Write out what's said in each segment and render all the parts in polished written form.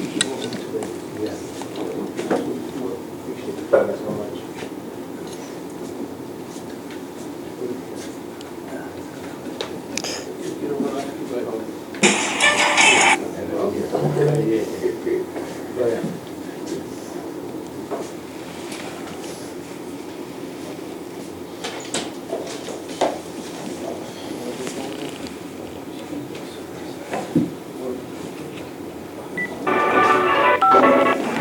Thank you so much.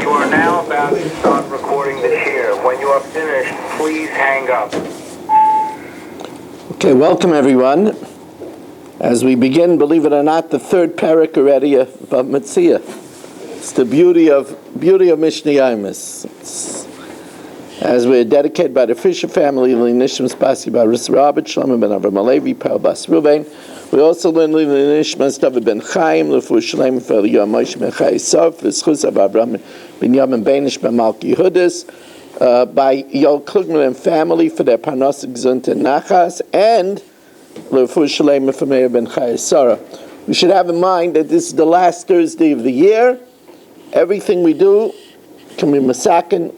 You are now about to start recording the share. When you are finished, please hang up. Okay, welcome everyone. As we begin, believe it or not, the third parak already of Metzia. It's the beauty of Mishna Yomis. As we're dedicated by the Fisher family, Nishma Spasi Baris Rabbi Shlomo ben Avram Alevi, Paul Bas Ruben. We also learn Nishma David ben Chaim, Lefu Shalem for Yomis ben Chayesov, V'schus of Avram ben Yamin Benish ben Malki Hudis, by Yol Klugman and family for their Parnas Gzunt and Nachas, and Lefu Shalem for Meir ben Chayesara. We should have in mind that this is the last Thursday of the year. Everything we do can be masakin,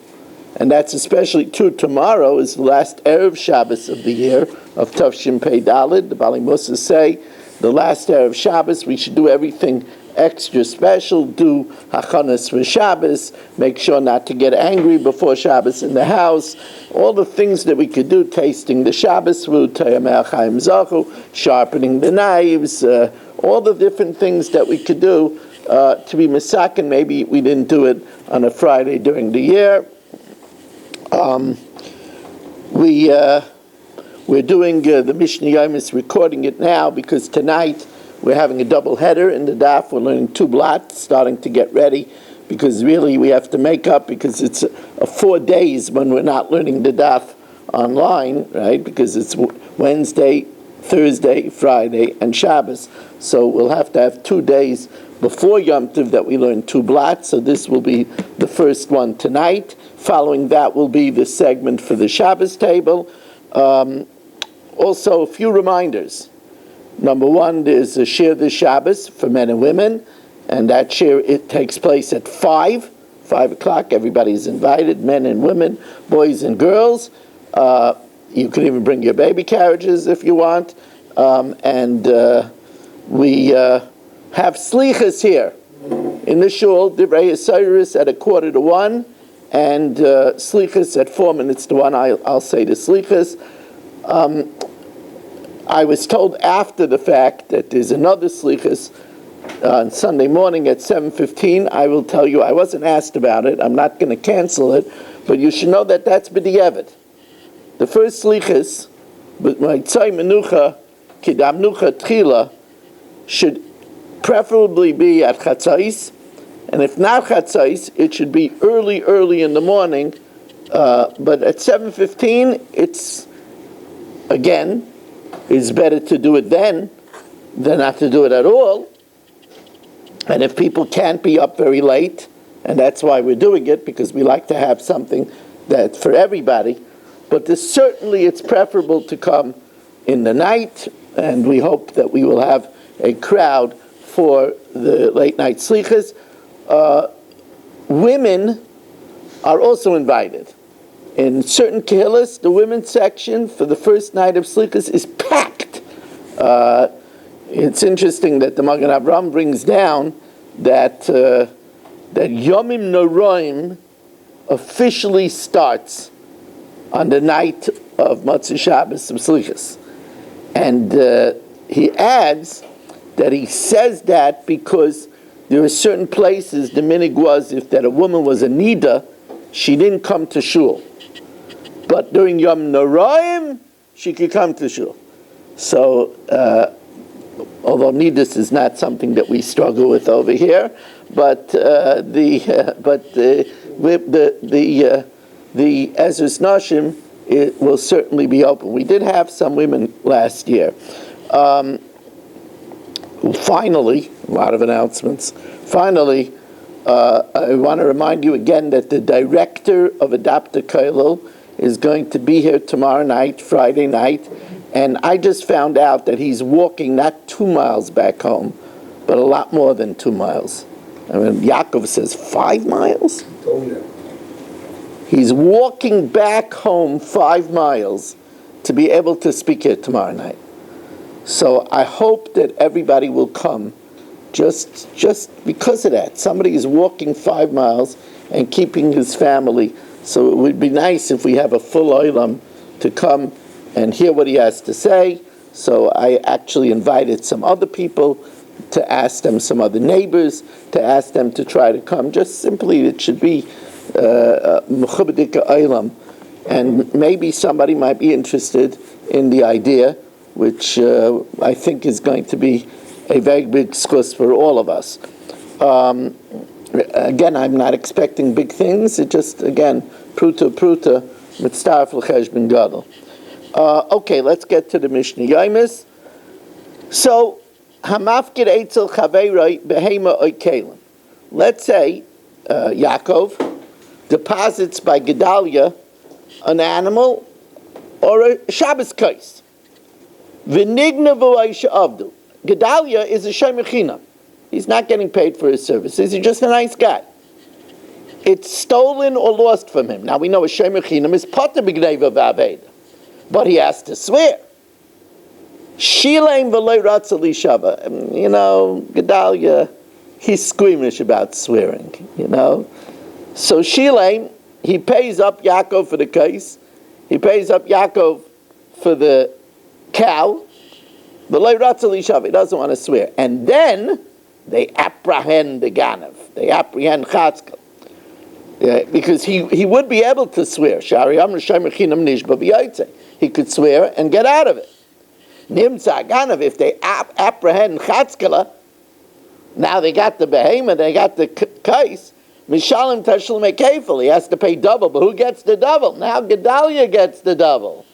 and that's especially true. Tomorrow is the last Erev Shabbos of the year of Tavshin Pei Dalid. The Bali Musa say the last Erev Shabbos we should do everything extra special, do hachanas for Shabbos, make sure not to get angry before Shabbos in the house, all the things that we could do, tasting the Shabbos food, sharpening the knives, all the different things that we could do to be masakin. Maybe we didn't do it on a Friday during the year. We're doing the Mishna Yomis, recording it now because tonight we're having a double header in the daf. We're learning 2 blots, starting to get ready because really we have to make up because it's 4 days when we're not learning the daf online, right? Because it's Wednesday, Thursday, Friday, and Shabbos. So we'll have to have 2 days before Yom Tov that we learn 2 blots. So this will be the first one tonight. Following that will be the segment for the Shabbos table. Also, a few reminders. Number one, there's a share this Shabbos for men and women, and that share, it takes place at 5 o'clock. Everybody's invited, men and women, boys and girls. You can even bring your baby carriages if you want. We have slichas here in the shul, Divrei Yisairis at 1:45, and slichas at 4 minutes to 1. I'll say the slichas. I was told after the fact that there's another slichas on Sunday morning at 7:15. I will tell you, I wasn't asked about it. I'm not going to cancel it, but you should know that that's b'diavad. The first slichas, but Metzia menucha kidamnucha tchila, should preferably be at chatzais, and if not chatzais, it should be early in the morning. But at 7:15, it's again. It's better to do it then than not to do it at all. And if people can't be up very late, and that's why we're doing it, because we like to have something that's for everybody, but certainly it's preferable to come in the night, and we hope that we will have a crowd for the late night slichas. Women are also invited. In certain kehillas, the women's section for the first night of slichas is packed. It's interesting that the Magen Avraham brings down that Yomim Noraim officially starts on the night of Motzei Shabbos of slichas, and he adds that he says that because there are certain places the minig was if that a woman was a nida, she didn't come to shul. But during Yom Noraim, she could come to shul. So, although nidus is not something that we struggle with over here, but the Ezras Nashim, it will certainly be open. We did have some women last year. Finally, a lot of announcements. Finally, I want to remind you again that the director of Adapta Kollel is going to be here tomorrow night, Friday night, and I just found out that he's walking not 2 miles back home, but a lot more than 2 miles. I mean, Yaakov says 5 miles? Told me that. He's walking back home 5 miles to be able to speak here tomorrow night. So I hope that everybody will come just because of that. Somebody is walking 5 miles and keeping his family. So it would be nice if we have a full olam to come and hear what he has to say. So I actually invited some other people to ask them, some other neighbors, to ask them to try to come. Just simply, it should be Mechubedika Olam. And maybe somebody might be interested in the idea, which I think is going to be a very big schus for all of us. Again, I'm not expecting big things. It just, again, pruta, mitzaref l'cheshbon gadol. Okay, let's get to the Mishnah Yomis. So, hamafkid eitzel chaveiroi behema oikelim. Let's say Yaakov deposits by Gedalia an animal or a Shabbos kais. V'nignavu aisha avdu. Gedalia is a shomer chinam. He's not getting paid for his services. He's just a nice guy. It's stolen or lost from him. Now we know a shomer chinam is poter b'gneva v'aveda, but he has to swear. Shileim v'loy ratza lishava. You know, Gedalia, he's squeamish about swearing. You know, so Shileim, he pays up Yaakov for the case. He pays up Yaakov for the cow. V'loy ratza lishava. He doesn't want to swear, and then they apprehend the ganav. They apprehend Chatzkel. Because he would be able to swear. He could swear and get out of it. Nimtza ganav, if they apprehend Chatzkela, now they got the behemoth, they got the kais, Mishalim Tashlum Kefil, he has to pay double, but who gets the double? Now Gedalia gets the double.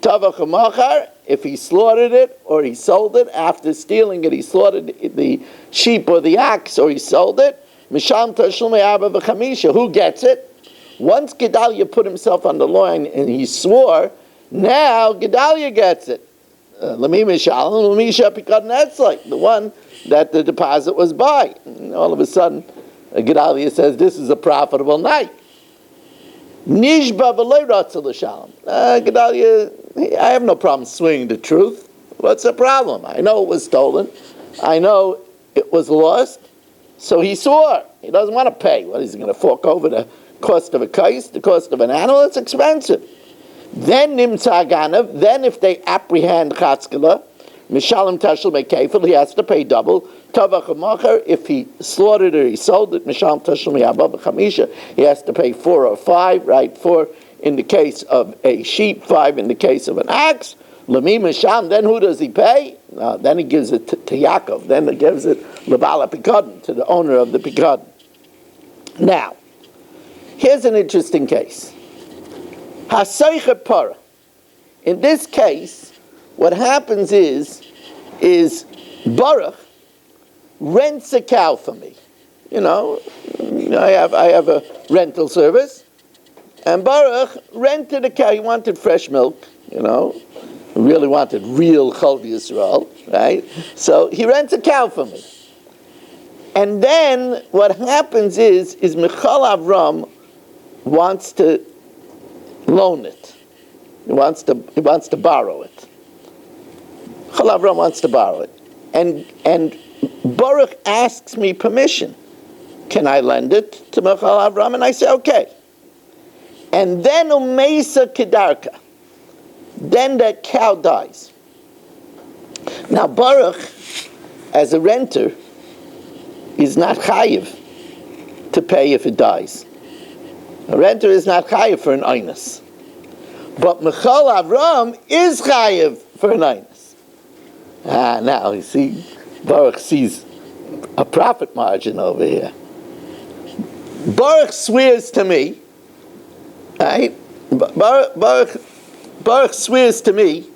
Tavach Machar, if he slaughtered it or he sold it, after stealing it, he slaughtered the sheep or the ox or he sold it, Misham Tashlum Abba V'chamisha, who gets it? Once Gedalia put himself on the line and he swore, now Gedalia gets it. Lami Mishalim, Lamisha Pikad Netzlik, the one that the deposit was by. And all of a sudden, Gedalia says, this is a profitable night. Nishba v'loy ratza l'shalom. Gedalia, I have no problem swinging the truth. What's the problem? I know it was stolen. I know it was lost. So he swore. He doesn't want to pay. What, is he going to fork over the cost of a kais, the cost of an animal? It's expensive. Then nimtza ganav, then if they apprehend chatzkela, mishalim tashel mekefil, he has to pay double. Tavach macher, if he slaughtered or he sold it, mishalim tashel meyabah b'chamisha, he has to pay 4 or 5, right? 4 in the case of a sheep, 5 in the case of an ox. Lami misham, then who does he pay? Then he gives it to Yaakov. Then he gives it lebala pikadon, to the owner of the pikadon. Now, here's an interesting case. Hasaycha para. In this case, what happens is Baruch rents a cow for me. You know, I have a rental service, and Baruch rented a cow. He wanted fresh milk, you know. He really wanted real Chol Yisrael, right? So he rents a cow for me. And then what happens is Michal Avram wants to loan it. He wants to borrow it. Michal Avram wants to borrow it. And Baruch asks me permission. Can I lend it to Michal Avram? And I say, okay. And then Umeisa Kedarka. Then that cow dies. Now Baruch, as a renter, is not chayiv to pay if it dies. A renter is not chayiv for an einus. But Michal Avram is chayiv for an einus. Now you see, Baruch sees a profit margin over here. Baruch swears to me, right? Baruch swears to me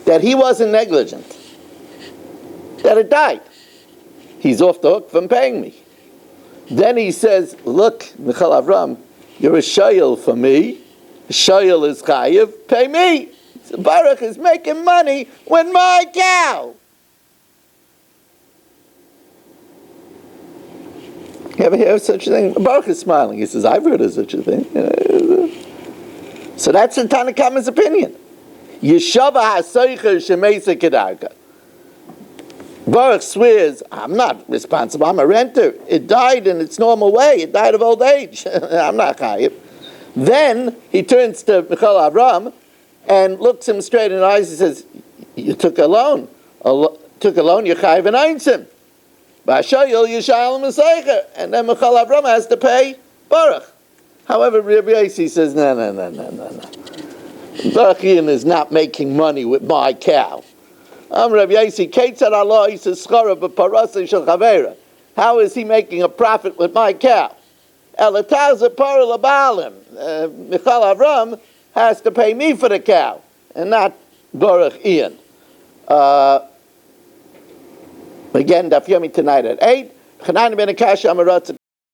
that he wasn't negligent, that it died. He's off the hook from paying me. Then he says, look, Michal Avram, you're a shayel for me. Shayel is chayiv, pay me. So Baruch is making money with my cow. You ever hear of such a thing? Baruch is smiling. He says, I've heard of such a thing. So that's in Tanakhama's opinion. Yeshava ha-soicher shemeisa kedarka. Baruch swears, I'm not responsible, I'm a renter. It died in its normal way. It died of old age. I'm not chayiv. Then he turns to Michal Avram and looks him straight in the eyes and says, you took a loan. You're chayiv and einsim. Ba'ashoyel yishayel m'seicher. And then Michal Avram has to pay Baruch. However, Rabbi Yossi says, no. Baruch is not making money with my cow. Rabbi Yossi, Ketzad Allah, he says, how is he making a profit with my cow? Michal Avram has to pay me for the cow, and not Baruch Ian. Again, Daf Yomi tonight at 8. Chanan ben Akash Amaratz